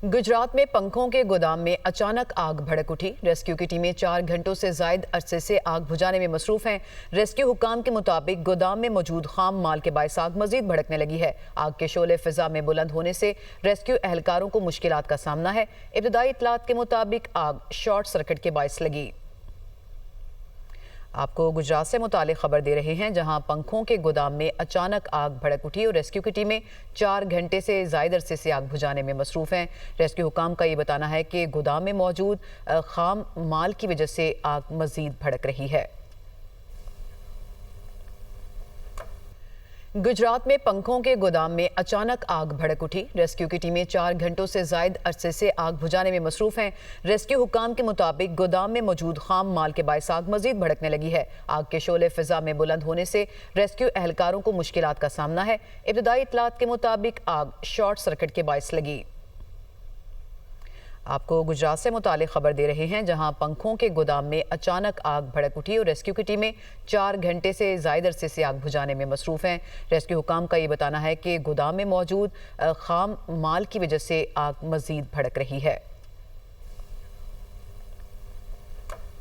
गुजरात में पंखों के गोदाम में अचानक आग भड़क उठी। रेस्क्यू की टीमें 4 घंटों से जायद अरसे से आग बुझाने में मसरूफ हैं। रेस्क्यू हुकाम के मुताबिक गोदाम में मौजूद खाम माल के बायस आग मजीद भड़कने लगी है। आग के शोले फिजा में बुलंद होने से रेस्क्यू एहलकारों को मुश्किलात का सामना है। इब्तदाई इतलात के मुताबिक आग शॉर्ट सर्किट के बायस लगी। आपको गुजरात से मुतालिक खबर दे रहे हैं, जहां पंखों के गोदाम में अचानक आग भड़क उठी और रेस्क्यू की टीमें 4 घंटे से जायद अरसे से आग बुझाने में मसरूफ हैं। रेस्क्यू हुकाम का ये बताना है कि गोदाम में मौजूद खाम माल की वजह से आग मजीद भड़क रही है। गुजरात में पंखों के गोदाम में अचानक आग भड़क उठी। रेस्क्यू की टीमें 4 घंटों से जायद अरसे से आग बुझाने में मसरूफ हैं। रेस्क्यू हुकाम के मुताबिक गोदाम में मौजूद खाम माल के बायस आग मजीद भड़कने लगी है। आग के शोले फिजा में बुलंद होने से रेस्क्यू एहलकारों को मुश्किलात का सामना है। इब्तदाई इतलात के मुताबिक आग शॉर्ट सर्किट के बायस लगी। आपको गुजरात से मुतालिक खबर दे रहे हैं, जहां पंखों के गोदाम में अचानक आग भड़क उठी और रेस्क्यू की टीमें 4 घंटे से जायद अरसे से आग बुझाने में मसरूफ हैं। रेस्क्यू हुकाम का ये बताना है कि गोदाम में मौजूद खाम माल की वजह से आग मजीद भड़क रही है।